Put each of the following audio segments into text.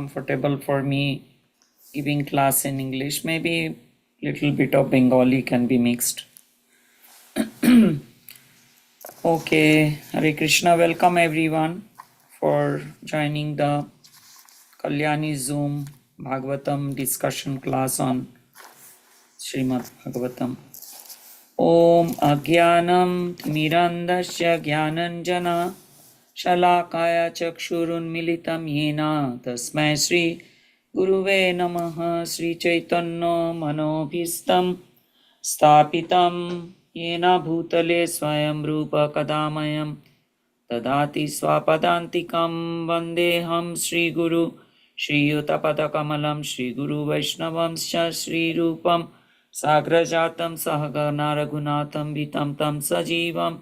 comfortable for me giving class in English. Maybe little bit of Bengali can be mixed. Okay, Hare Krishna. Welcome everyone for joining the Kalyani Zoom Bhagavatam discussion class on Srimad Bhagavatam. Om Agyanam Mirandasya Gyananjana Shalakaya Chakshurunmilitam Yena Tasmai Sri Guruve Namaha Sri Chaitanya Manobhistam Stapitam Yena Bhutale Swayam Rupa Kadamayam Tadati Swapadantikam Vandeham Sri Guru Sri Yutapadakamalam Sri Guru Vaishnavamscha Sri Rupam Sagrajatam Sahagana Raghunatham Vitam Tam Sajivam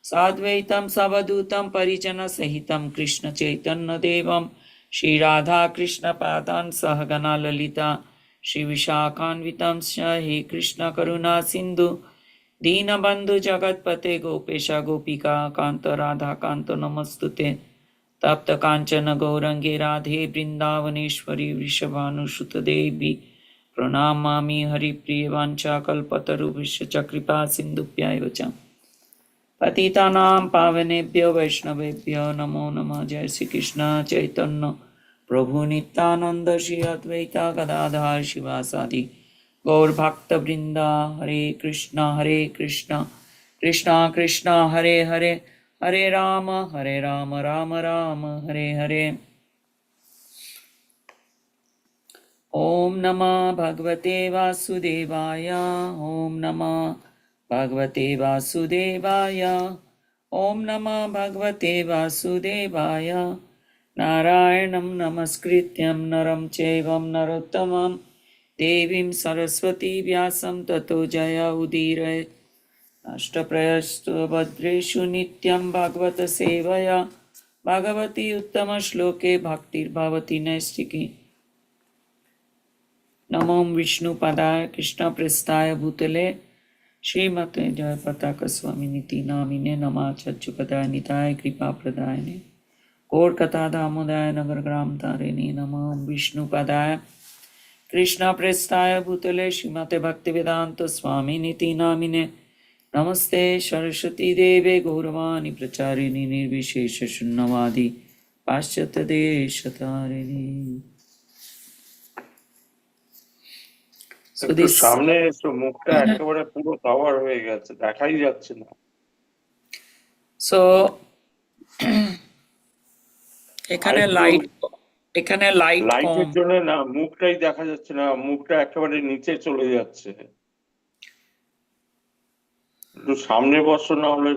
Sadvaitam Savadutam Parijana Sahitam Krishna Chaitanya Devam Shri Radha Krishna Padan Sahagana Lalita Shri Vishakhanvitam He Krishna Karuna Sindhu Deenabandhu Jagatpate Gopesha Gopika Kanta Radha Kanta Namastute Tapta Kanchana Gaurange Radhe Brindavaneshwari Vrishabhanushuta Devi Pranamami Hari Priya Vancha Kalpataru Vishachakripa Sindhupyaya Vacham Patitanam Pavanebhyo Vaishnavebhyo Namo Namah Jai Sri Krishna Chaitanya Prabhu Nityananda Shri Advaita Gadadhar Shivasadi Gaur Bhakta Vrinda Hare Krishna Krishna Krishna Hare Hare Hare Rama Rama Rama Hare Hare Om Namah Bhagavate Vasudevaya Om Namah Bhagavate Vasudevaya Om Namah Bhagavate Vasudevaya Narayanam Namaskrityam Naram Chevam Narottamam Devim Saraswati Vyasam Tato Jaya Udire Ashtaprayastu Bhadreshu Nityam Bhagavata Sevaya Bhagavati Uttama Shloke Bhaktir Bhavati Naistiki Namam Vishnu Padaya Krishna Prestaya Bhutale Srimate Jaya Pataka Swaminiti Namine Namachachu Padaya Nitaya Kripa Pradayane Gaur Katha Damodaya Nagar Gram Tarini Namam Vishnu Padaya Krishna Prestaya Bhutale Srimate Bhaktivedanta Swaminiti Namine Namaste Saraswati Deve Gauravani Pracharini Nirvishesha Shunnavadi Paschata Deshatarini. So একটু সামনে এসো, মুখটা একেবারে পুরো cover হয়ে গেছে, দেখাই যাচ্ছে না। So এখানে লাইট লাইটের জন্য না, মুখটাই দেখা যাচ্ছে না, মুখটা একেবারে নিচে চলে যাচ্ছে। একটু সামনে বসো, না হলে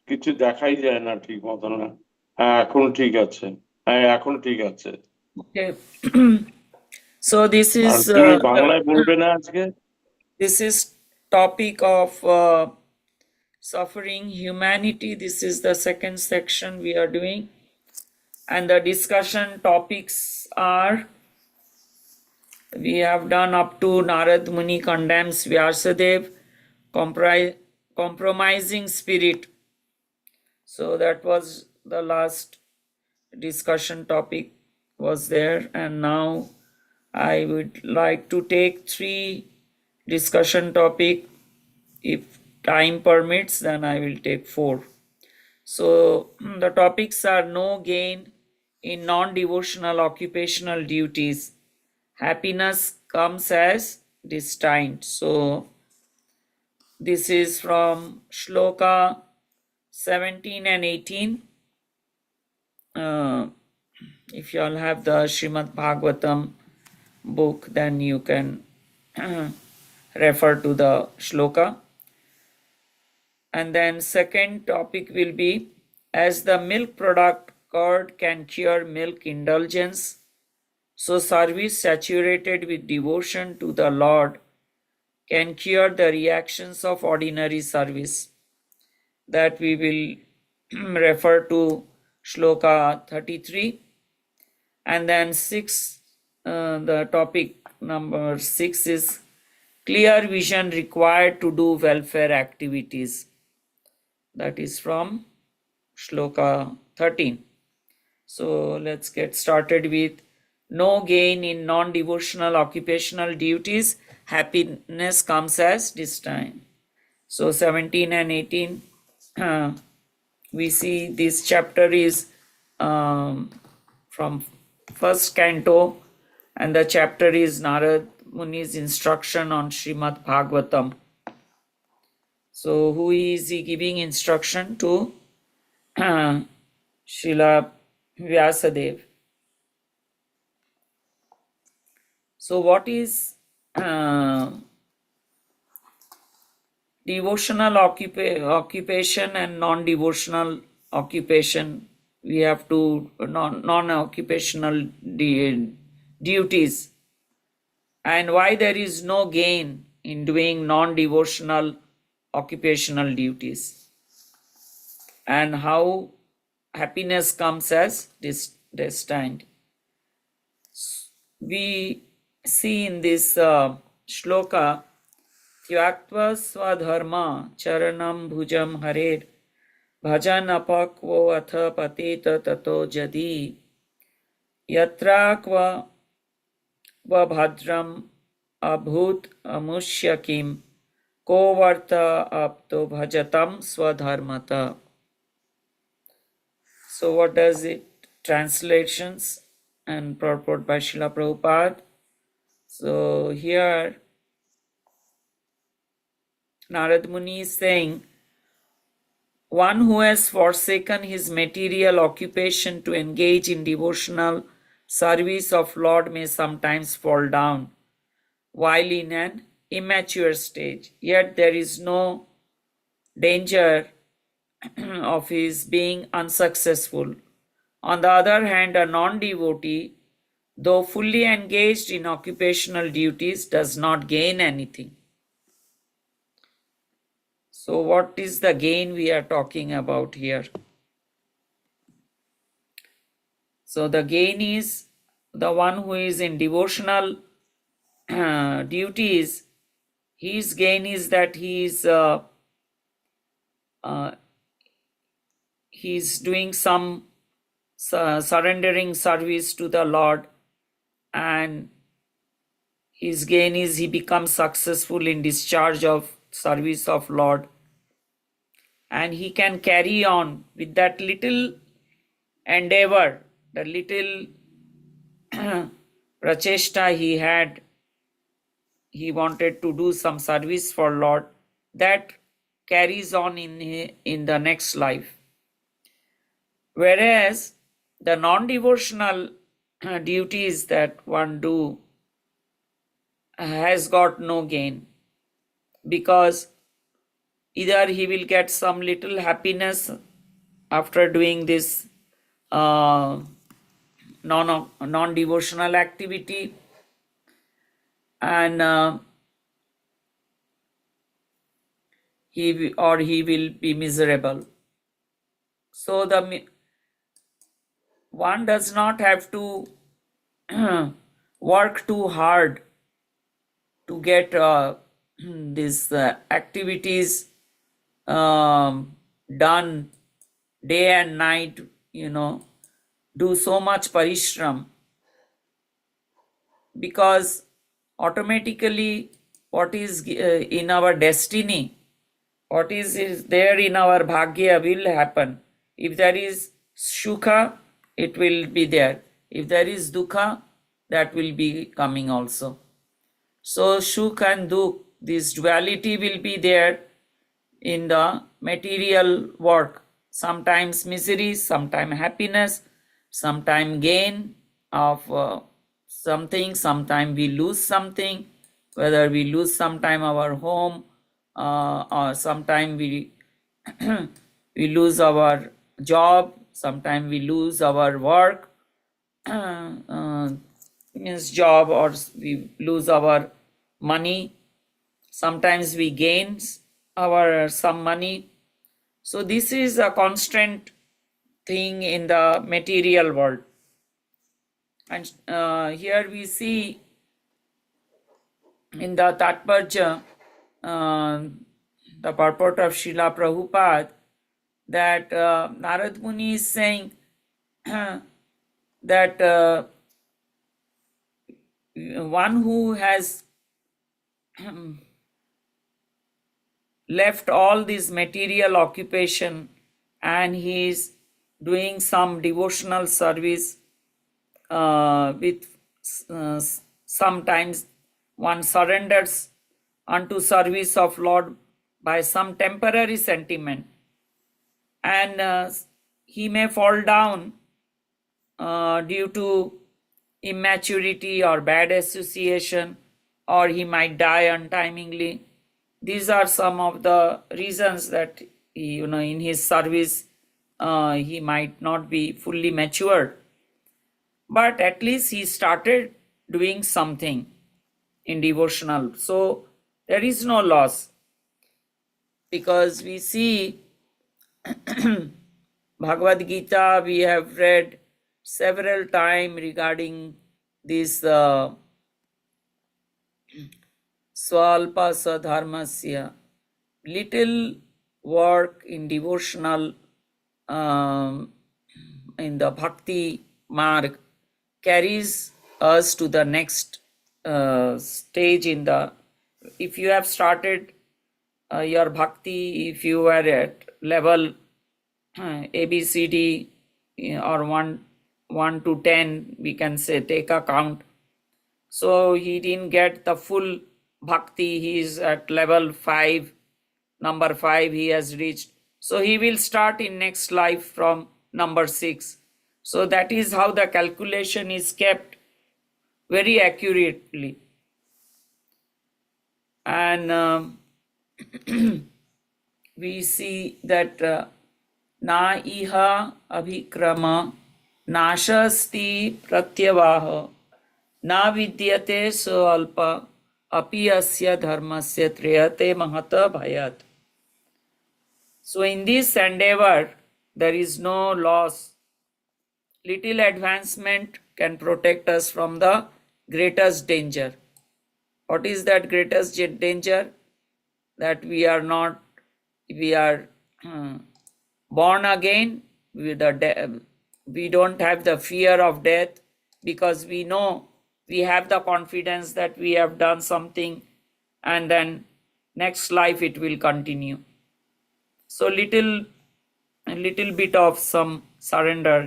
কিছু দেখাই যায় না ঠিক মতো না। হ্যাঁ এখন ঠিক আছে, হ্যাঁ এখন ঠিক আছে। Okay. So this is তুমি বাংলায় বলবে না আজকে? This is topic of suffering humanity. This is the second section we are doing, and the discussion topics are, we have done up to Narad Muni condemns Vyasadev, compromising spirit. So that was the last discussion topic was there, and now I would like to take 3 discussion topic. If time permits, then I will take 4. So the topics are no gain in non-devotional occupational duties. Happiness comes as destined. So this is from Shloka 17 and 18. If you all have the Srimad Bhagavatam book, then you can refer to the shloka. And then second topic will be, as the milk product curd can cure milk indulgence, so service saturated with devotion to the Lord can cure the reactions of ordinary service. That we will refer to shloka 33. And then 6, the topic number 6 is clear vision required to do welfare activities. That is from shloka 13. So let's get started with no gain in non-devotional occupational duties, happiness comes as destined. So 17 and 18, we see this chapter is from first canto, and the chapter is Narad Muni's instruction on Srimad Bhagavatam. So who is he giving instruction to? Srila Vyasadev. So what is devotional occupation and non-devotional occupation? We have to non-occupational duties, and why there is no gain in doing non-devotional occupational duties, and how happiness comes as destined. We see in this shloka, Tyaktva swadharma charanam bhujam harer bhajan apakvo atha pateta tato jadi yatra kva bhadram abhut amushyakim ko varta apto bhajatam swadharmata. So what does it? Translations and purport by Srila Prabhupada. So here Narad Muni is saying, one who has forsaken his material occupation to engage in devotional service of Lord may sometimes fall down while in an immature stage. Yet there is no danger of his being unsuccessful. On the other hand, a non-devotee, though fully engaged in occupational duties, does not gain anything. So what is the gain we are talking about here? So the gain is the one who is in devotional duties. His gain is that he is he's doing some surrendering service to the Lord, and his gain is he becomes successful in discharge of service of Lord, and he can carry on with that little endeavor, the little prachesta he had. He wanted to do some service for Lord, that carries on in the next life. Whereas the non-devotional duties that one do has got no gain, because either he will get some little happiness after doing this non-devotional activity, and he will be miserable. So one does not have to work too hard to get these activities done day and night, do so much parishram, because automatically what is in our destiny, what is there in our bhagya will happen. If there is sukha, it will be there. If there is dukha, that will be coming also. So sukha and dukha, this duality will be there in the material work. Sometimes misery, sometimes happiness, sometimes gain of something, sometimes we lose something, whether we lose sometime our home, or sometime we we lose our job, sometime we lose our work, means job, or we lose our money. Sometimes we gain our some money. So this is a constant thing in the material world. And here we see in the Tatparja, the purport of Srila Prabhupada, that Narad Muni is saying that one who has left all this material occupation and he is doing some devotional service with sometimes one surrenders unto service of Lord by some temporary sentiment, and he may fall down due to immaturity or bad association, or he might die untimely. These are some of the reasons that in his service he might not be fully matured, but at least he started doing something in devotional. So there is no loss, because we see Bhagavad Gita, we have read several times regarding this Swalpa Sadharmasya, little work in devotional, in the bhakti marg, carries us to the next stage in the. If you have started your bhakti, if you are at level ABCD or 1 to 10, we can say, take a count. So he didn't get the full bhakti, he is at level 5, number 5 he has reached. So he will start in next life from number 6. So that is how the calculation is kept very accurately. And we see that na iha abhikrama nashasti pratyavaha na vidyate swalpa api asya dharmasya triyate mahata bhayat. So in this endeavor, there is no loss. Little advancement can protect us from the greatest danger. What is that greatest danger? That we are born again. We don't have the fear of death, because we know, we have the confidence that we have done something and then next life it will continue. So a little bit of some surrender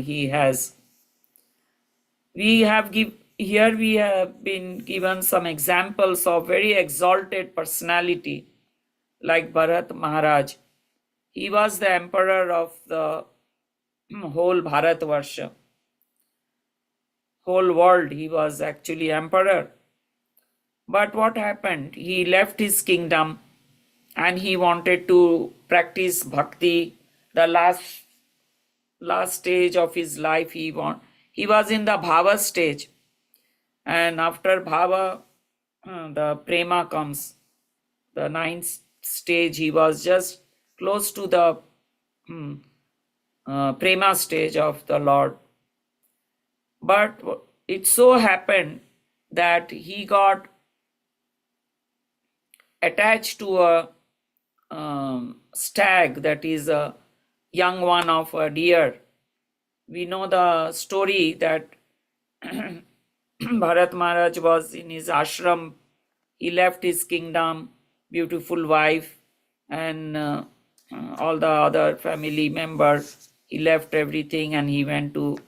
he has. We have been given some examples of very exalted personality like Bharat Maharaj. He was the emperor of the whole Bharatvarsha, whole world. He was actually emperor. But what happened? He left his kingdom and he wanted to practice bhakti. The last stage of his life, he was in the bhava stage, and after bhava the prema comes. The 9th stage, he was just close to the prema stage of the Lord. But it so happened that he got attached to a stag, that is a young one of a deer. We know the story that Bharat Maharaj was in his ashram. He left his kingdom, beautiful wife, and all the other family members. He left everything and he went to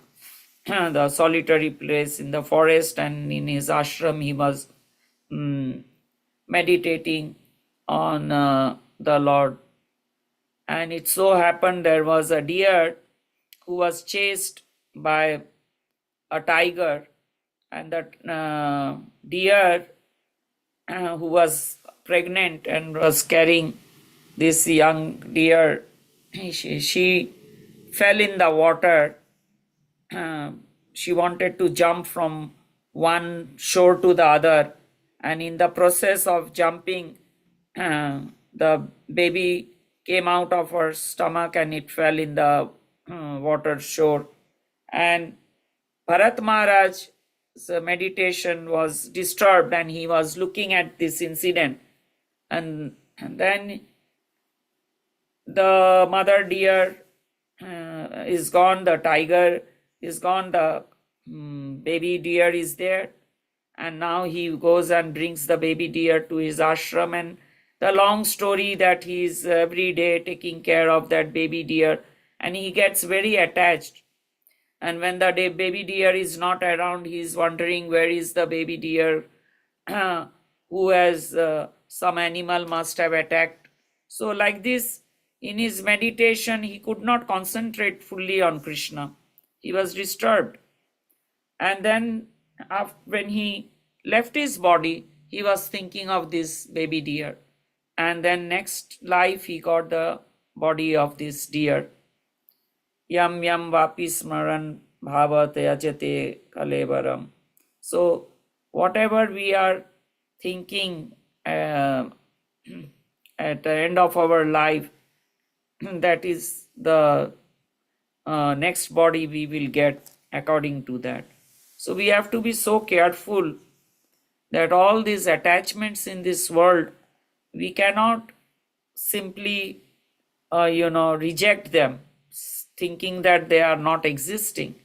the solitary place in the forest, and in his ashram he was meditating on the Lord. And it so happened there was a deer who was chased by a tiger, and that deer who was pregnant and was carrying this young deer, she fell in the water. She wanted to jump from one shore to the other, and in the process of jumping, the baby came out of her stomach and it fell in the water shore. And Bharat Maharaj's meditation was disturbed and he was looking at this incident. And then the mother deer is gone, the tiger is gone, the baby deer is there, and now he goes and brings the baby deer to his ashram, and the long story that he is every day taking care of that baby deer, and he gets very attached. And when the baby deer is not around, he is wondering where is the baby deer, who has some animal must have attacked. So like this, in his meditation, he could not concentrate fully on Krishna. He was disturbed. And then when he left his body, he was thinking of this baby deer. And then next life, he got the body of this deer. Yam yam vapi smaran bhavat yajate kalevaram. So whatever we are thinking at the end of our life, that is the next body we will get according to that. So we have to be so careful that all these attachments in this world, we cannot simply reject them, thinking that they are not existing.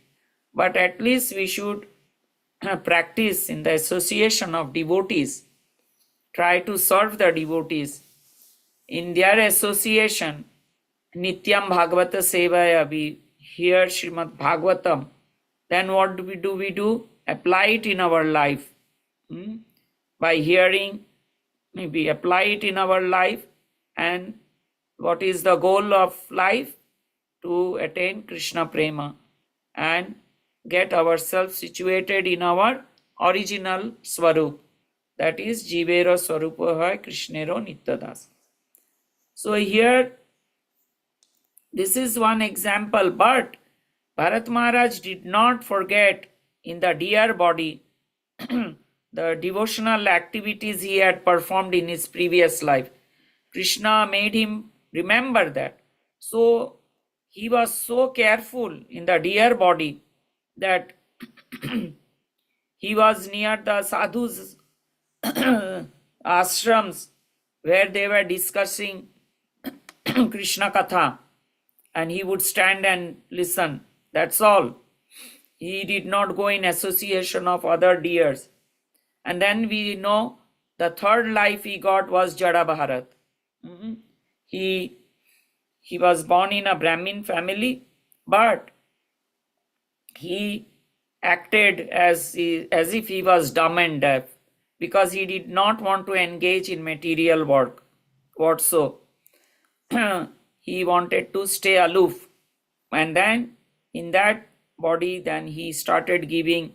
But at least we should practice in the association of devotees, try to serve the devotees. In their association, Nityam Bhagavata Sevaya, we hear Srimad Bhagavatam, then what do? We do? Apply it in our life. By hearing, we apply it in our life. And what is the goal of life? To attain Krishna Prema and get ourselves situated in our original Swarup. That is Jivero Swarupoha Krishnero Nityadas. So here, this is one example, but Bharat Maharaj did not forget in the deer body the devotional activities he had performed in his previous life. Krishna made him remember that. So he was so careful in the deer body that he was near the sadhus' ashrams where they were discussing Krishna Katha, and he would stand and listen. That's all. He did not go in association of other deers. And then we know the third life he got was Jada Bharat. He was born in a Brahmin family, but he acted as if he was dumb and deaf, because he did not want to engage in material work. What so? He wanted to stay aloof. And then in that body, then he started giving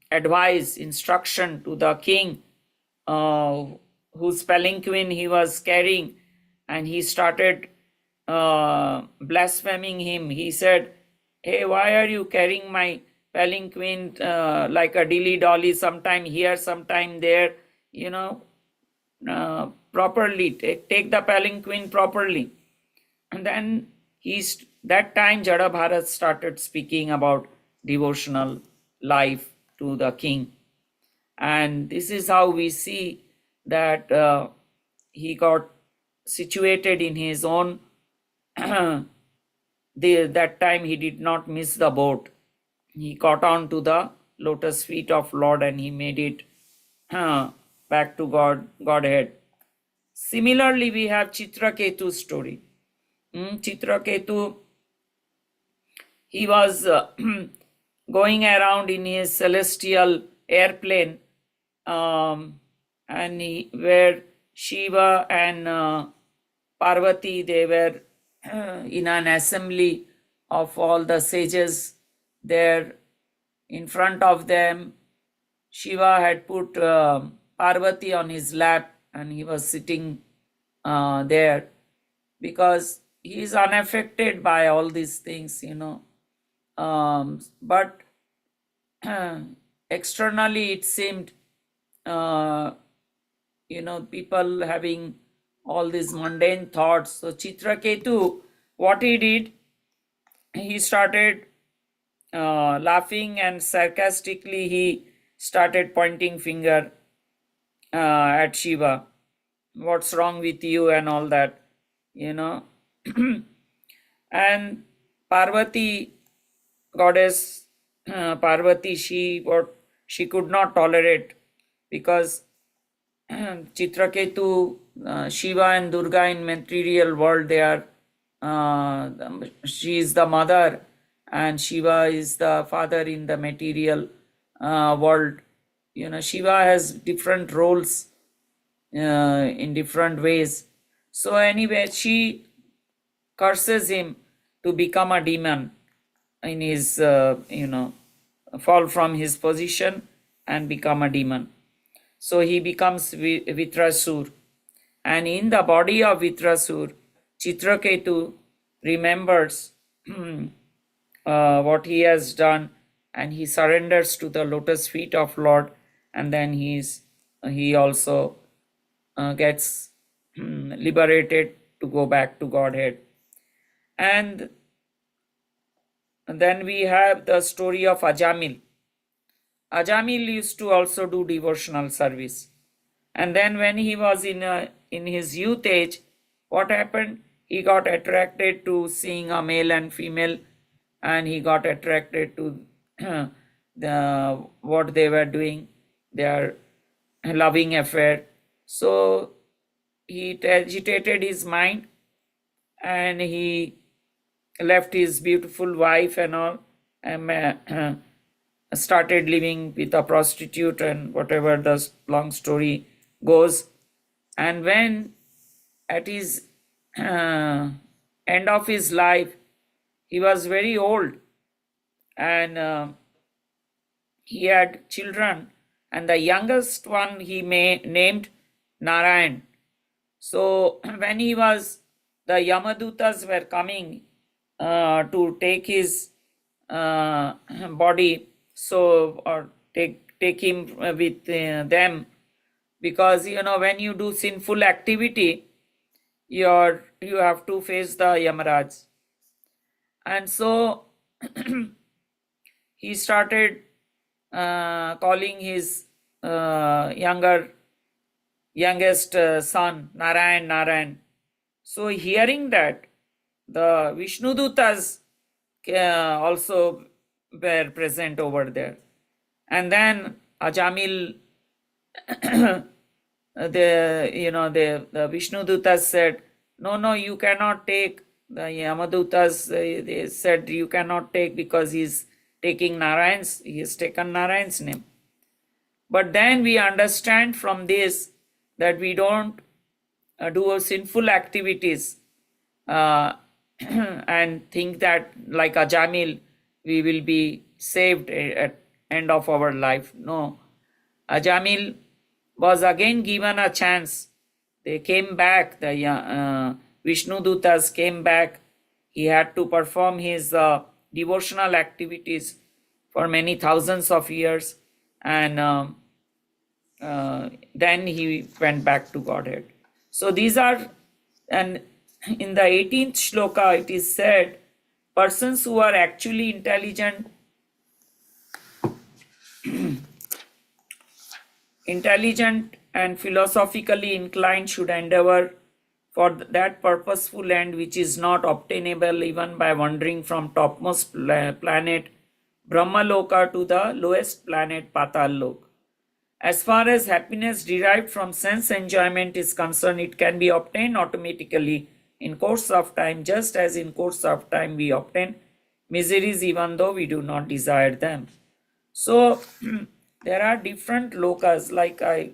advice, instruction to the king, whose palanquin he was carrying, and he started blaspheming him. He said, "Hey, why are you carrying my palanquin like a dilly-dolly, sometime here, sometime there, properly, take the palanquin properly." And then that time Jada Bharat started speaking about devotional life to the king. And this is how we see that he got situated in his own that time he did not miss the boat. He caught on to the lotus feet of Lord and he made it back to Godhead. Similarly, we have Chitraketu's story. Chitraketu, he was going around in his celestial airplane, and where Shiva and Parvati, they were in an assembly of all the sages there. In front of them, Shiva had put Parvati on his lap, and he was sitting there because he is unaffected by all these things, but externally it seemed, people having all these mundane thoughts. So Chitraketu, what he did, he started laughing, and sarcastically he started pointing finger at Shiva. What's wrong with you and all that, And Parvati, goddess, Parvati, she could not tolerate, because Chitraketu, Shiva and Durga in material world, they are, she is the mother and Shiva is the father in the material world. Shiva has different roles in different ways. So anyway, she curses him to become a demon in his, fall from his position and become a demon. So he becomes Vitrasur. And in the body of Vitrasur, Chitraketu remembers what he has done, and he surrenders to the lotus feet of Lord, and then he also gets liberated to go back to Godhead. And then we have the story of Ajamil. Ajamil used to also do devotional service. And then when he was in his youth age, what happened? He got attracted to seeing a male and female, and he got attracted to what they were doing, their loving affair. So he agitated his mind, and he left his beautiful wife and all, and started living with a prostitute, and whatever the long story goes. And when at his end of his life, he was very old, and he had children, and the youngest one he named Narayan. So when the Yamadutas were coming to take his body, or take him with them, because when you do sinful activity, you have to face the Yamaraj. And so he started calling his youngest son Narayan. So hearing that, the Vishnudutas also were present over there. And then Ajamil, the Vishnudutas said, no, you cannot take. The Yamadutas, they said, you cannot take, because he has taken Narayan's name. But then we understand from this that we don't do sinful activities and think that, like Ajamil, we will be saved at end of our life. No. Ajamil was again given a chance. They came back, the Vishnudutas came back. He had to perform his devotional activities for many thousands of years, and then he went back to Godhead. So these are, and in the 18th shloka it is said, persons who are actually intelligent and philosophically inclined should endeavor for that purposeful end which is not obtainable even by wandering from topmost planet Brahmaloka to the lowest planet Patal Lok. As far as happiness derived from sense enjoyment is concerned, it can be obtained automatically in course of time, just as in course of time we obtain miseries even though we do not desire them. So there are different lokas, like I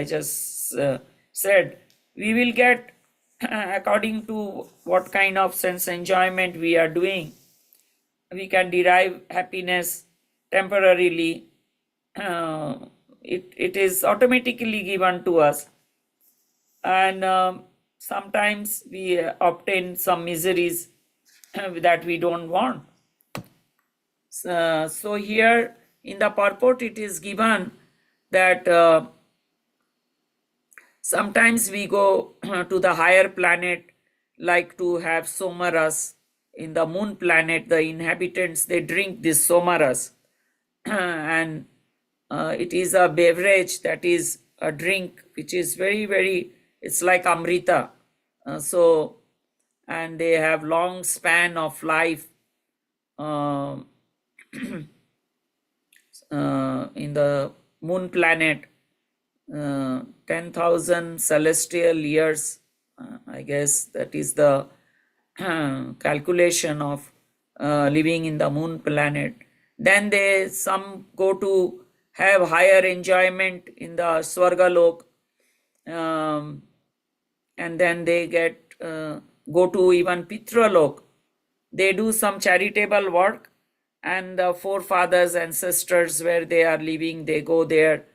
just said. We will get according to what kind of sense enjoyment we are doing. We can derive happiness temporarily. It is automatically given to us, and sometimes we obtain some miseries that we don't want. So here in the purport it is given that sometimes we go to the higher planet, like to have somaras. In the moon planet, the inhabitants, they drink this somaras and it is a beverage, that is a drink which is very, very, it's like amrita. And they have long span of life. in the moon planet, 10,000 celestial years. I guess that is the calculation of living in the moon planet. Then they some go to have higher enjoyment in the Swargalok, um, and then they go to even Pitralok. They do some charitable work, and the forefathers, ancestors where they are living, they go there.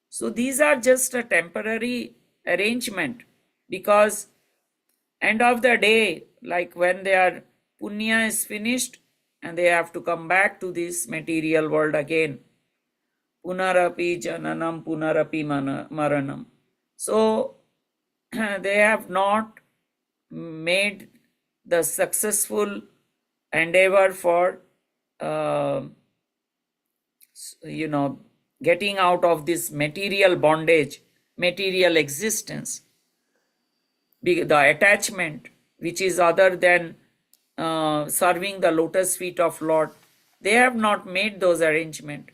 So these are just a temporary arrangement, because end of the day, like when their punya is finished and they have to come back to this material world again. Punarapi jananam punarapi maranam. So they have not made the successful endeavor for uh, getting out of this material bondage, material existence, the attachment which is other than serving the lotus feet of Lord. They have not made those arrangements.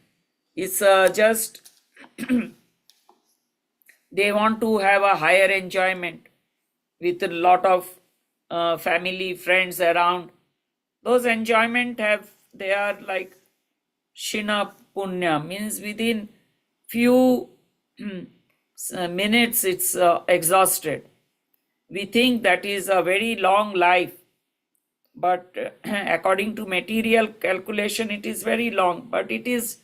It's just they want to have a higher enjoyment with a lot of family, friends around. Those enjoyment they are like Shina Punya, means within few minutes it's exhausted. We think that is a very long life, but according to material calculation, it is very long, but it is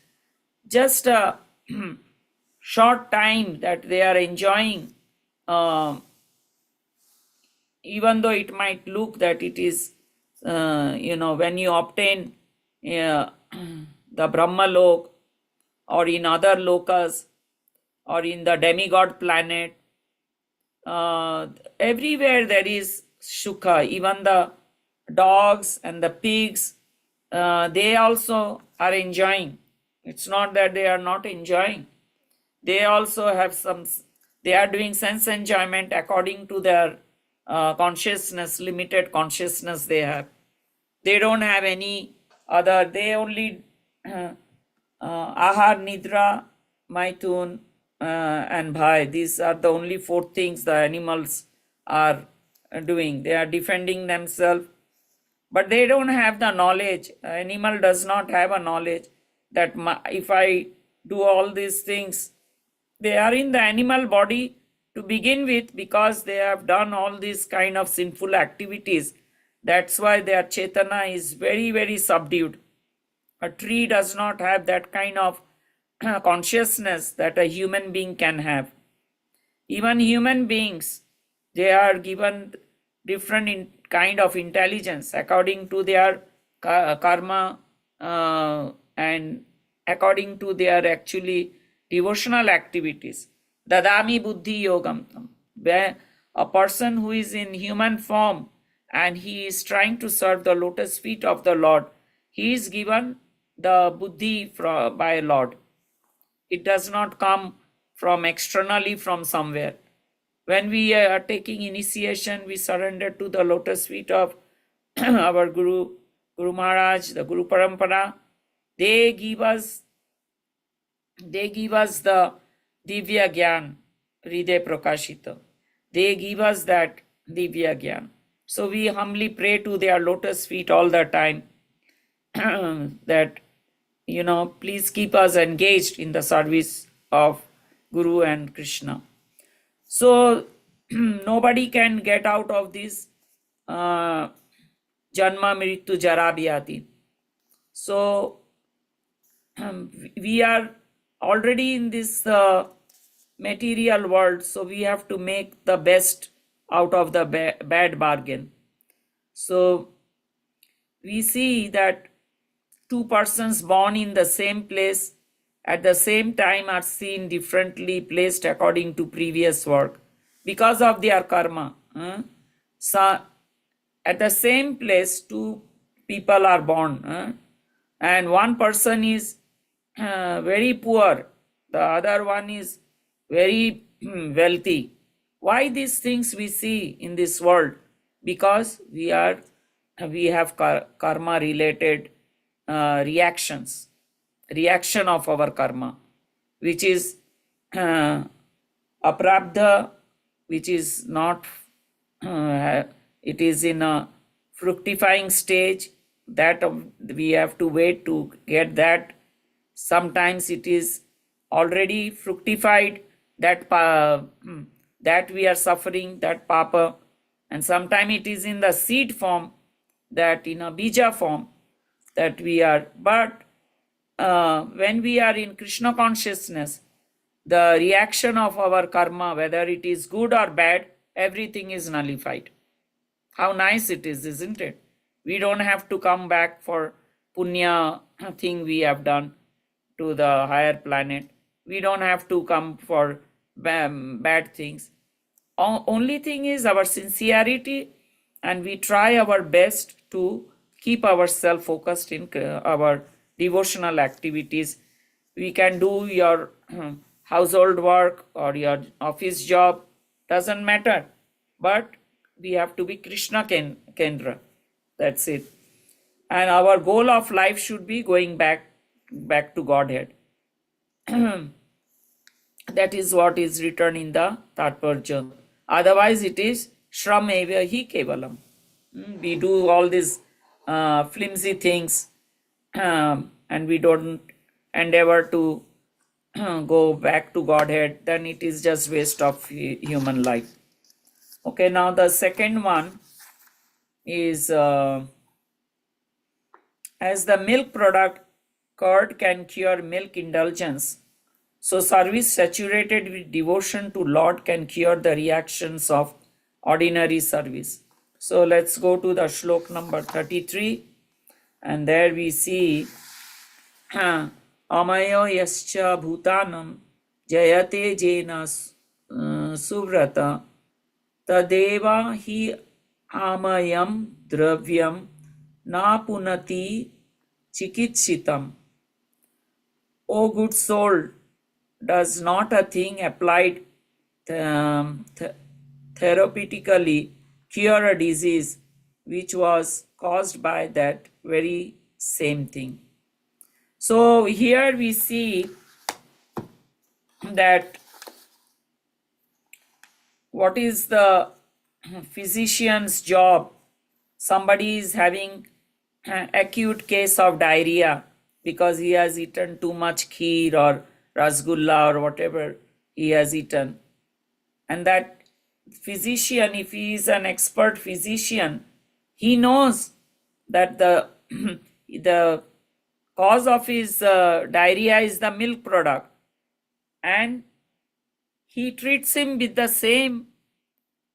just a short time that they are enjoying, even though it might look that it is, when you obtain the Brahma Lok or in other lokas or in the demigod planet, everywhere there is Sukha. Even the dogs and the pigs, they also are enjoying. It's not that they are not enjoying. They also have they are doing sense enjoyment according to their consciousness, limited consciousness they have. They don't have any other, they only Ahar, Nidra, Maithun, and Bhai. These are the only four things the animals are doing. They are defending themselves, but they don't have the knowledge. Animal does not have a knowledge that if I do all these things, they are in the animal body to begin with because they have done all these kind of sinful activities. That's why their Chetana is very, very subdued. A tree does not have that kind of consciousness that a human being can have. Even human beings, they are given different kind of intelligence according to their karma and according to their actually devotional activities. Dadami buddhi yogam. Where a person who is in human form and he is trying to serve the lotus feet of the Lord, he is given the buddhi by Lord. It does not come from externally from somewhere. When we are taking initiation, we surrender to the lotus feet of our Guru Maharaj, the Guru Parampara. They give us the Divya Gyan, Hriday Prakashita. They give us that Divya Gyan. So we humbly pray to their lotus feet all the time that, please keep us engaged in the service of Guru and Krishna. So nobody can get out of this Janma Mrityu Jara Vyadhi. So we are already in this material world, so we have to make the best out of the bad bargain. So we see that two persons born in the same place at the same time are seen differently placed according to previous work because of their karma. So at the same place, two people are born, and one person is very poor, the other one is very wealthy. Why these things we see in this world? Because we have karma related reaction of our karma, which is aprabdha, which is not, it is in a fructifying stage, that we have to wait to get that. Sometimes it is already fructified, that that we are suffering, that papa, and sometimes it is in the seed form, that in a bija form, that we are. But when we are in Krishna consciousness, the reaction of our karma, whether it is good or bad, everything is nullified. How nice it is, isn't it? We don't have to come back for punya thing we have done to the higher planet. We don't have to come for bad things. Only thing is our sincerity, and we try our best to keep ourselves focused in our devotional activities. We can do your household work or your office job, doesn't matter, but we have to be Krishna Kendra. That's it. And our goal of life should be going back to Godhead. That is what is written in the Tatparja. Otherwise, it is Shram eva hi kevalam. We do all these flimsy things, and we don't endeavor to go back to Godhead, then it is just waste of human life. Okay, now the second one is as the milk product, curd can cure milk indulgence. So service saturated with devotion to Lord can cure the reactions of ordinary service. So let's go to the shlok number 33, and there we see amayo yascha bhutanam jayate jena suvrata tadeva hi amayam dravyam na punati chikitsitam. O good soul, does not a thing applied therapeutically cure a disease which was caused by that very same thing? So here we see that what is the physician's job. Somebody is having acute case of diarrhea because he has eaten too much kheer or rasgulla or whatever he has eaten. And that physician, if he is an expert physician, he knows that the the cause of his diarrhea is the milk product, and he treats him with the same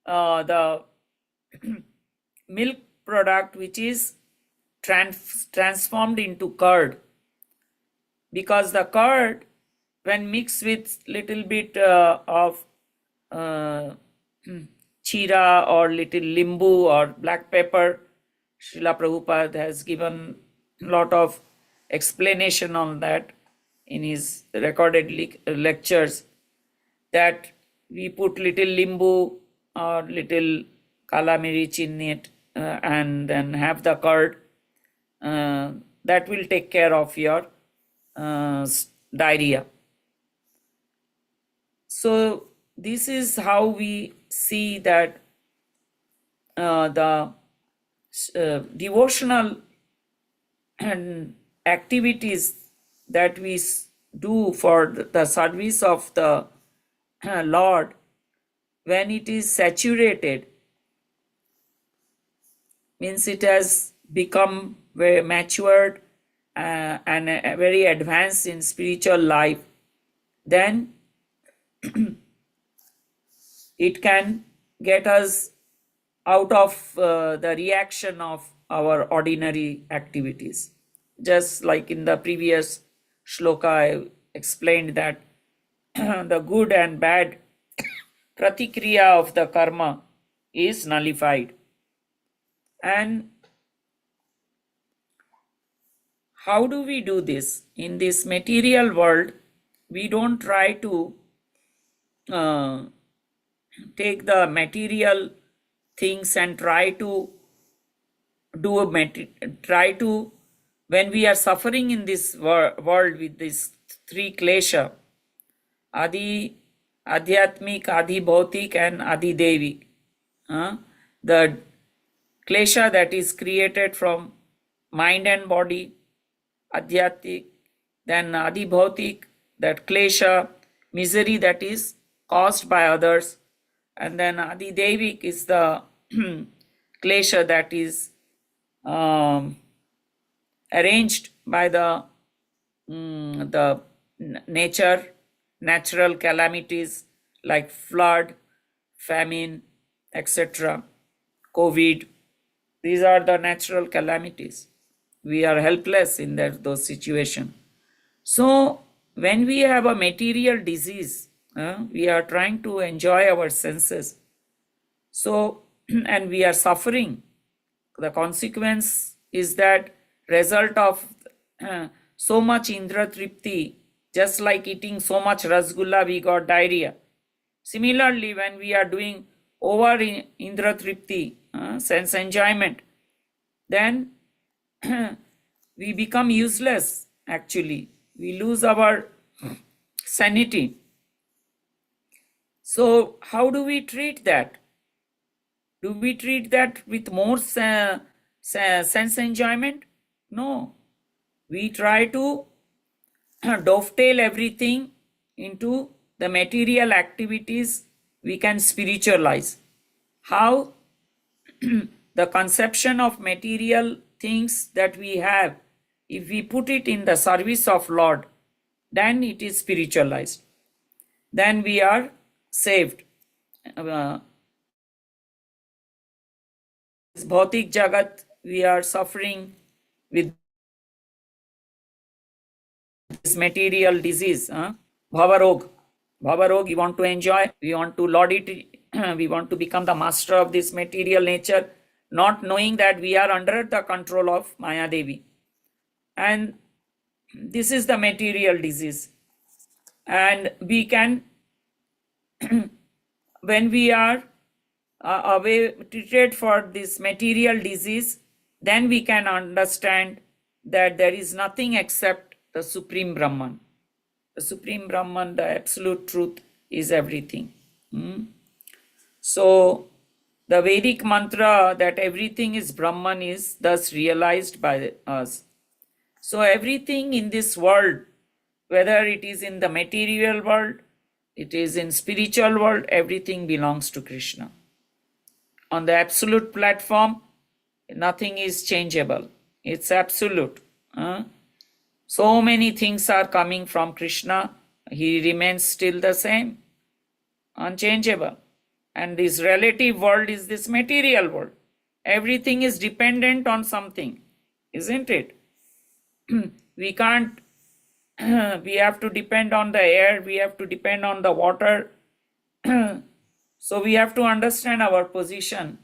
the milk product, which is transformed into curd, because the curd, when mixed with little bit of chira or little limbu or black pepper, Srila Prabhupada has given a lot of explanation on that in his recorded lectures, that we put little limbu or little kala mirich in it and then have the curd. That will take care of your diarrhea. So this is how we see that the devotional activities that we do for the service of the Lord, when it is saturated, means it has become very matured and very advanced in spiritual life, then it can get us out of the reaction of our ordinary activities. Just like in the previous shloka, I explained that the good and bad pratikriya of the karma is nullified. And how do we do this? In this material world, we don't try to take the material things and try to when we are suffering in this world with these three klesha, Adi, Adhyatmik, Adi Bhautik, and Adi Devik. The klesha that is created from mind and body, Adhyatmik, then Adi Bhautik, that klesha, misery that is caused by others, and then Adi Devik is the klesha that is arranged by the nature, natural calamities like flood, famine, etc., COVID. These are the natural calamities. We are helpless in those situations. So when we have a material disease, we are trying to enjoy our senses. So, and we are suffering. The consequence is that result of so much Indra Tripti, just like eating so much Rasgulla, we got diarrhea. Similarly, when we are doing over Indra Tripti, sense enjoyment, then we become useless actually. We lose our sanity. So, how do we treat that? Do we treat that with more sense enjoyment? No. We try to dovetail everything into the material activities we can spiritualize. How? The conception of material things that we have, if we put it in the service of Lord, then it is spiritualized. Then we are saved. This Bhautik Jagat, we are suffering with this material disease, Bhavarog. Bhavarog, we want to enjoy, we want to laud it, we want to become the master of this material nature, not knowing that we are under the control of Maya Devi. And this is the material disease. And we can, when we are away treated for this material disease, then we can understand that there is nothing except the Supreme Brahman. The Supreme Brahman, the absolute truth, is everything. So, the Vedic mantra that everything is Brahman is thus realized by us. So, everything in this world, whether it is in the material world, it is in spiritual world, everything belongs to Krishna. On the absolute platform, nothing is changeable. It's absolute. So many things are coming from Krishna. He remains still the same, unchangeable. And this relative world is this material world. Everything is dependent on something, isn't it? We can't, we have to depend on the air, we have to depend on the water. So we have to understand our position.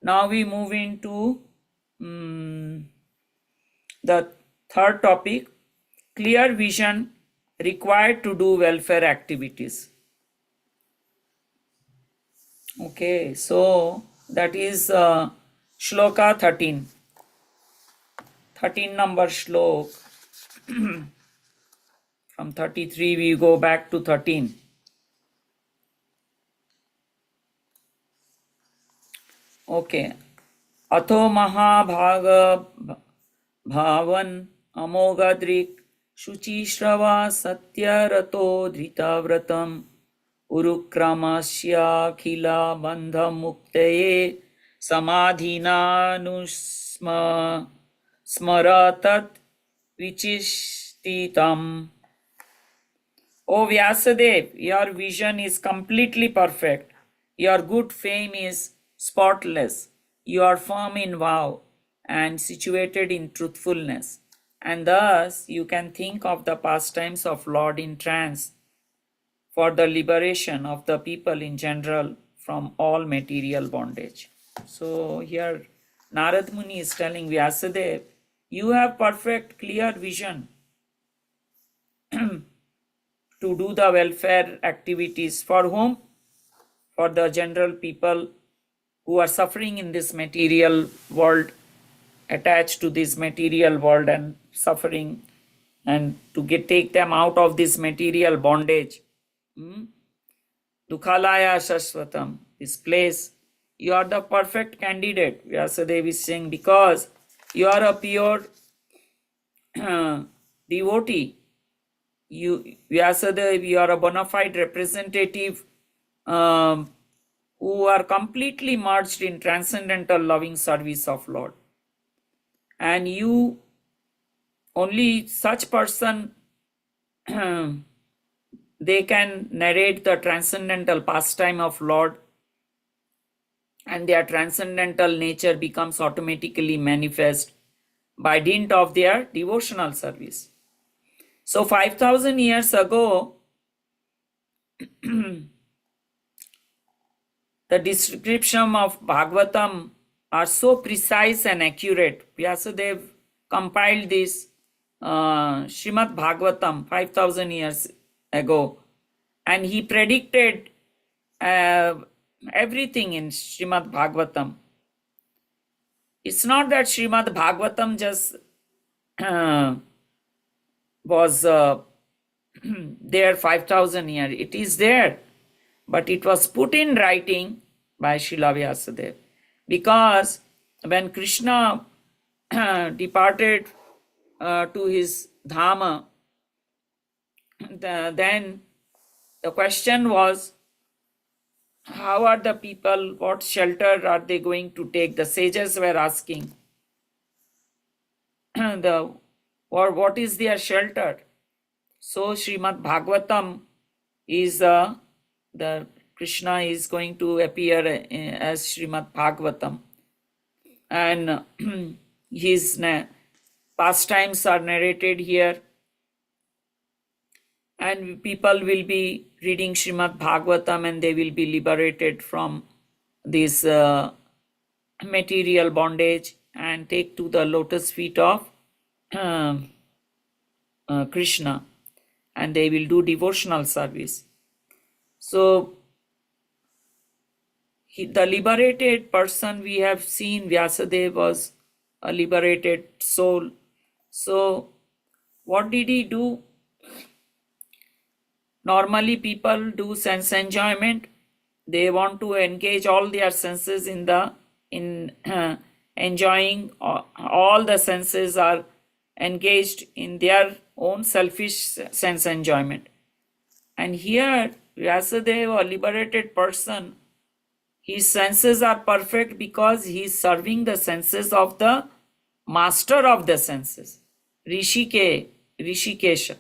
Now we move into the third topic, clear vision required to do welfare activities. Okay, so that is shloka 13. 13 number shlok. From 33 we go back to 13. Okay. Atho Mahabhaga Bhavan Amogadrik Shuchi Shrava Satya Rato Dritavratam Urukramasya Khila Bandha Muktaye Samadhina Nusma Smaratat Vichishtitam. O Vyasadev, your vision is completely perfect. Your good fame is spotless. You are firm in vow and situated in truthfulness. And thus you can think of the pastimes of Lord in trance for the liberation of the people in general from all material bondage. So here Narad Muni is telling Vyasadev, you have perfect clear vision to do the welfare activities. For whom? For the general people who are suffering in this material world. attached to this material world and suffering, and to take them out of this material bondage. Dukhalaya Shashvatam, this place, you are the perfect candidate, Vyasadeva is saying, because you are a pure devotee. Vyasadeva, you are a bona fide representative who are completely merged in transcendental loving service of Lord. And you, only such person, they can narrate the transcendental pastime of Lord, and their transcendental nature becomes automatically manifest by dint of their devotional service. So 5,000 years ago, the description of Bhagavatam are so precise and accurate. Vyasadeva compiled this Srimad Bhagavatam 5,000 years ago, and he predicted everything in Srimad Bhagavatam. It's not that Srimad Bhagavatam just was there 5,000 years. It is there, but it was put in writing by Srila Vyasadeva, because when Krishna departed to his Dhama, then the question was, how are the people, what shelter are they going to take? The sages were asking, what is their shelter? So Srimad Bhagavatam is the Krishna is going to appear as Srimad Bhagavatam, and his pastimes are narrated here, and people will be reading Srimad Bhagavatam and they will be liberated from this material bondage and take to the lotus feet of Krishna, and they will do devotional service. So the liberated person, we have seen Vyasadeva was a liberated soul. So what did he do? Normally people do sense enjoyment. They want to engage all their senses in enjoying. All the senses are engaged in their own selfish sense enjoyment. And here Vyasadeva, a liberated person, his senses are perfect because he is serving the senses of the master of the senses, Rishikesha.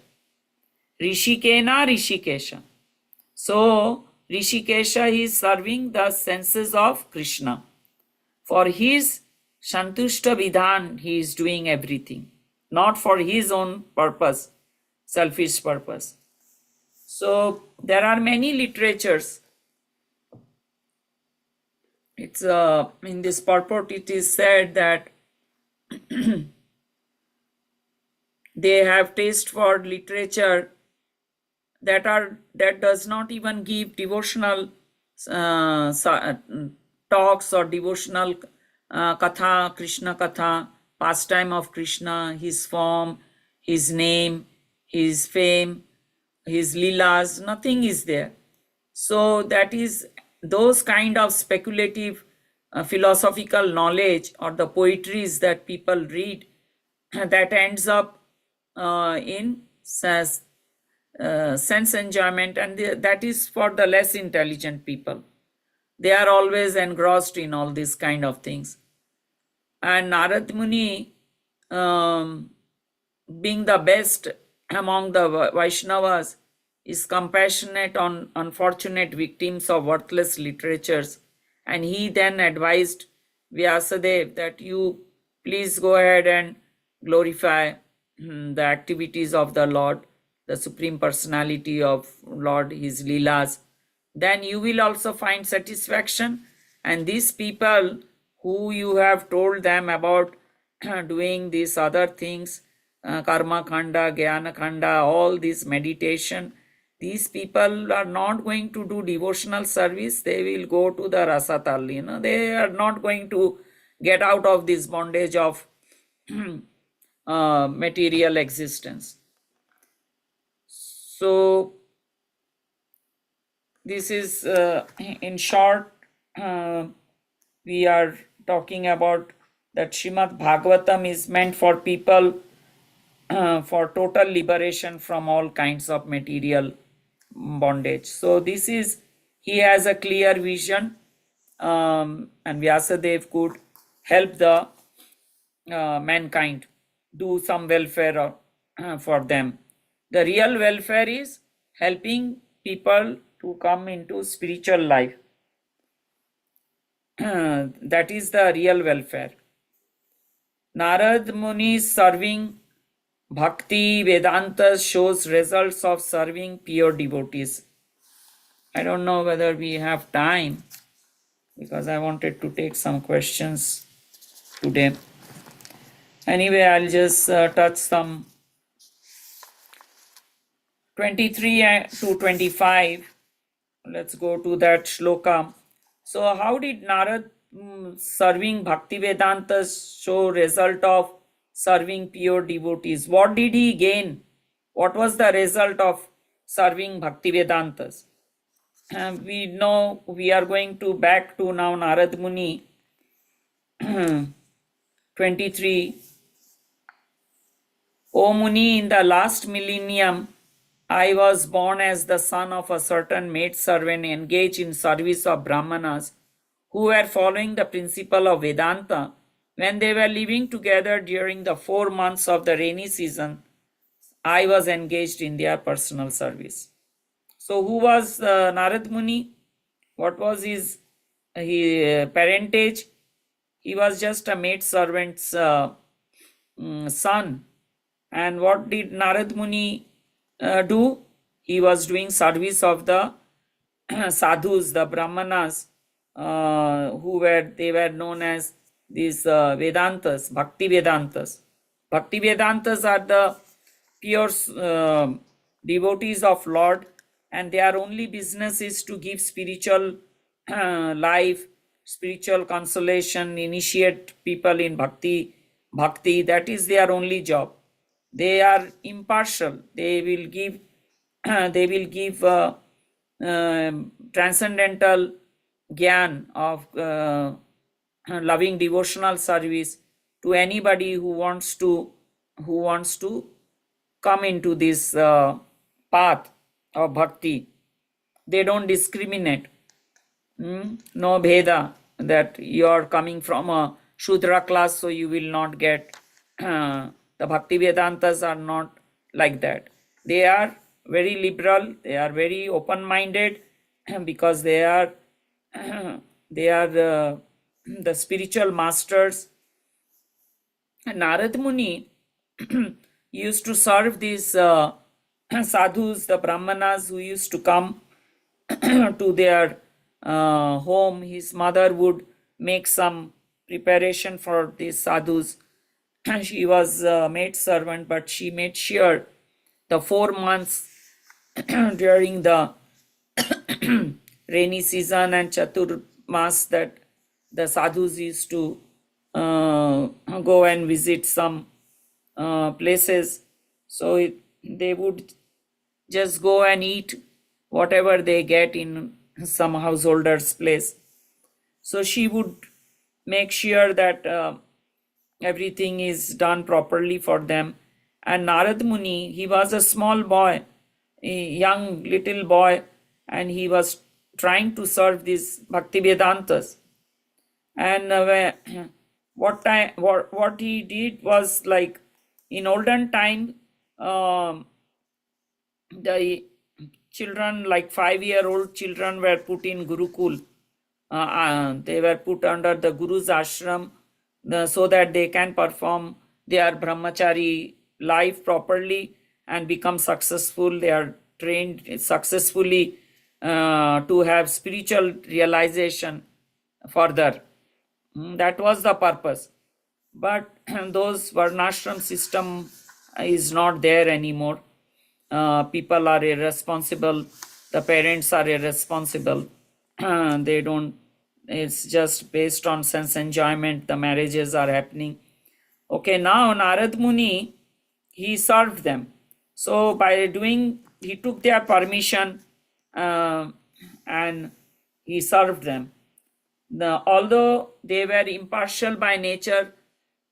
Rishikena Rishikesha. So Rishikesha is serving the senses of Krishna. For his Santushta Vidhan, he is doing everything, not for his own purpose, selfish purpose. So there are many literatures. It's in this purport it is said that they have taste for literature that does not even give devotional talks or devotional katha, Krishna katha, pastime of Krishna, his form, his name, his fame, his leelas, nothing is there. So that is those kind of speculative philosophical knowledge or the poetries that people read that ends up in sense enjoyment, and that is for the less intelligent people. They are always engrossed in all these kind of things. And Narad Muni, being the best among the Vaishnavas, is compassionate on unfortunate victims of worthless literatures, and he then advised Vyasadeva that you please go ahead and glorify the activities of the Lord, the Supreme Personality of Lord, his Leelas. Then you will also find satisfaction, and these people who you have told them about doing these other things, karma khanda, jnana khanda, all this meditation, these people are not going to do devotional service. They will go to the rasatal. They are not going to get out of this bondage of material existence. So this is in short, we are talking about that Srimad Bhagavatam is meant for people for total liberation from all kinds of material bondage. So this is, he has a clear vision, and Vyasadeva could help the mankind, do some welfare for them. The real welfare is helping people to come into spiritual life. That is the real welfare. Narad Muni serving Bhakti Vedanta shows results of serving pure devotees. I don't know whether we have time, because I wanted to take some questions today. Anyway, I'll just touch some 23 to 25. Let's go to that shloka. So how did Narad serving Bhakti Vedanta show result of serving pure devotees? What did he gain? What was the result of serving Bhakti Vedantas? We know, we are going to back to now Narad Muni 23. O Muni, in the last millennium, I was born as the son of a certain maidservant engaged in service of Brahmanas who were following the principle of Vedanta. When they were living together during the 4 months of the rainy season, I was engaged in their personal service. So who was Narad Muni? What was his parentage? He was just a maidservant's son. And what did Narad Muni do? He was doing service of the sadhus, the brahmanas, they were known as these Vedantas, Bhakti Vedantas. Bhakti Vedantas are the pure devotees of Lord, and their only business is to give spiritual life, spiritual consolation, initiate people in bhakti. Bhakti, that is their only job. They are impartial. They will give transcendental gyan of loving devotional service to anybody who wants to come into this path of bhakti. They don't discriminate. No bheda, that you are coming from a Shudra class, so you will not get. The Bhakti Vedantas are not like that. They are very liberal, they are very open-minded, because they are the spiritual masters. And Narad Muni used to serve these sadhus, the brahmanas who used to come to their home. His mother would make some preparation for these sadhus. She was a maid servant, but she made sure the 4 months during the rainy season and Chaturmas that the sadhus used to go and visit some places. So they would just go and eat whatever they get in some householder's place. So she would make sure that everything is done properly for them. And Narad Muni, he was a small boy, a young little boy, and he was trying to serve these Bhakti Vedantas. And what he did was, like, in olden time, the children, like 5-year-old children, were put in Gurukul. They were put under the Guru's ashram so that they can perform their brahmachari life properly and become successful. They are trained successfully to have spiritual realization further. That was the purpose. But those varnashram system is not there anymore. People are irresponsible. The parents are irresponsible. They don't, it's just based on sense enjoyment. The marriages are happening. Okay, now Narad Muni, he served them. So by doing, he took their permission uh, and he served them. Although they were impartial by nature,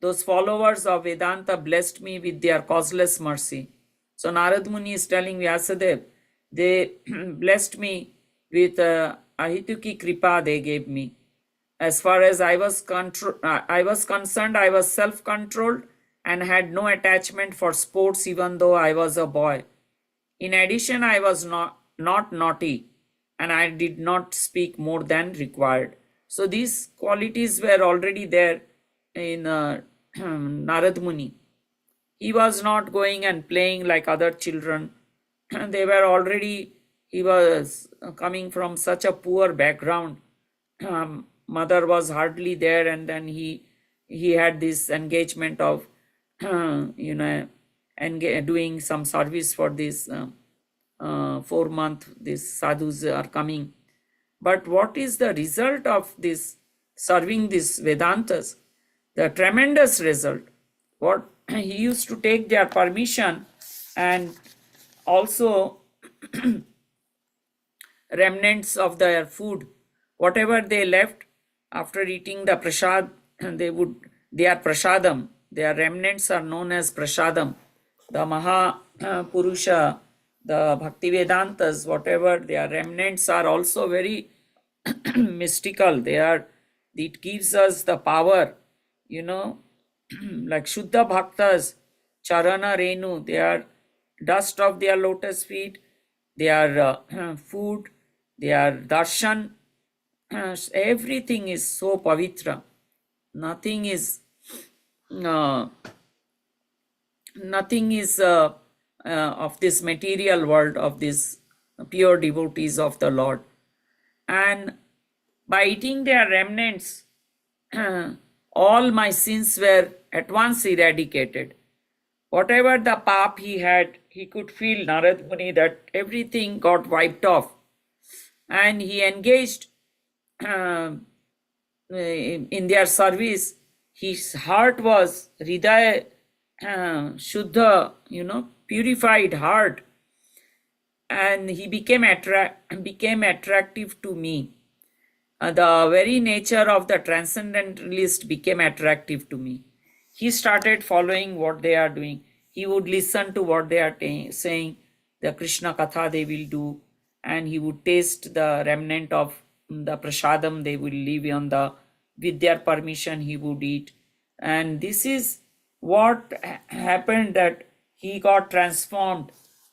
those followers of Vedanta blessed me with their causeless mercy. So Narad Muni is telling Vyasadeva, they blessed me with Ahituki Kripa they gave me. As far as I was concerned, I was self-controlled and had no attachment for sports even though I was a boy. In addition, I was not naughty and I did not speak more than required. So these qualities were already there in Narad Muni. He was not going and playing like other children. They were already, he was coming from such a poor background. Mother was hardly there, and then he had this engagement of, doing some service for this 4 month. These sadhus are coming. But what is the result of this serving these Vedantas? The tremendous result. What he used to take their permission and also remnants of their food, whatever they left after eating the prasad, they are prasadam. Their remnants are known as prasadam. The Maha Purusha, the Bhakti Vedantas, whatever their remnants are also very mystical. It gives us the power, like Shuddha Bhaktas, Charana Renu, they are dust of their lotus feet, their food, their darshan, everything is so pavitra. Nothing is uh, of this material world, of this pure devotees of the Lord. And by eating their remnants, all my sins were at once eradicated. Whatever the pap he had, he could feel, Narad Muni, that everything got wiped off. And he engaged in their service. His heart was Hridaya Shuddha, purified heart. And he became attractive to me. The very nature of the transcendentalist became attractive to me. He started following what they are doing. He would listen to what they are saying, the Krishna Katha they will do, and he would taste the remnant of the prasadam they will leave with their permission he would eat. And this is what happened, that he got transformed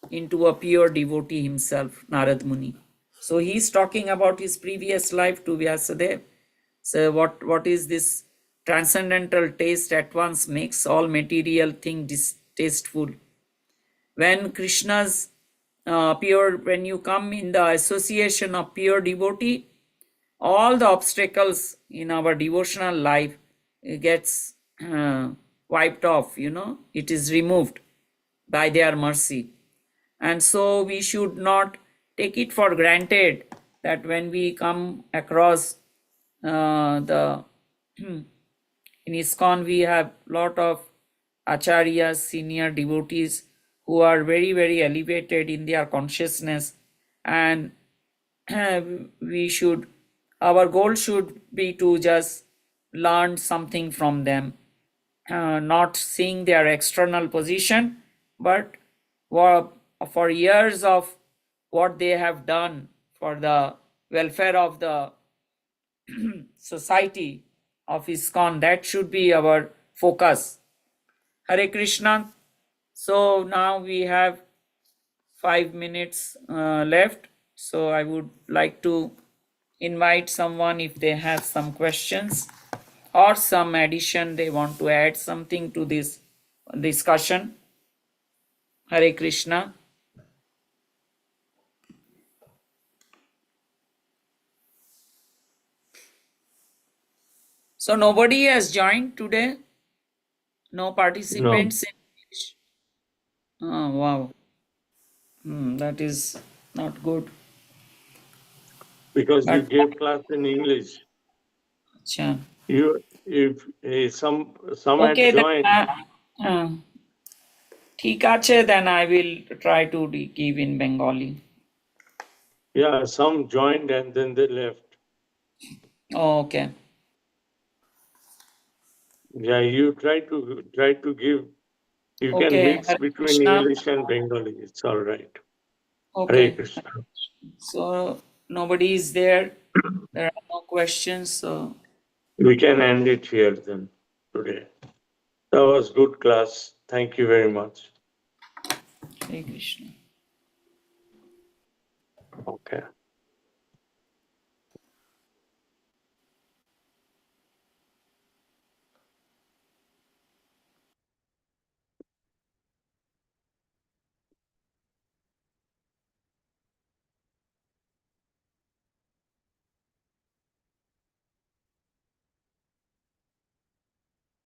into a pure devotee himself, Narad Muni. So he's talking about his previous life to Vyasadeva. So what is this transcendental taste at once makes all material thing distasteful. When Krishna's when you come in the association of pure devotee, all the obstacles in our devotional life gets wiped off, it is removed by their mercy. And so we should not take it for granted that when we come across in ISKCON we have lot of acharyas, senior devotees who are very, very elevated in their consciousness, and our goal should be to just learn something from them, not seeing their external position, but for years of what they have done for the welfare of the society of ISKCON. That should be our focus. Hare Krishna. So now we have 5 minutes left. So I would like to invite someone if they have some questions or some addition, they want to add something to this discussion. Hare Krishna. So nobody has joined today? No participants in English? Oh, wow. That is not good. Because you But gave class in English. Acha. if some had Okay, then joined, ঠিক আছে, then I will try to give in Bengali. yeah, some joined and then they left. Oh, okay. Yeah, you try to give. You can Okay, mix Hare between Krishna. English and Bengali. It's all right. Hare Okay, Krishna. so nobody is there. There are no questions. So We can end it here then today. That was good class. Thank you very much. Hare Krishna. Okay.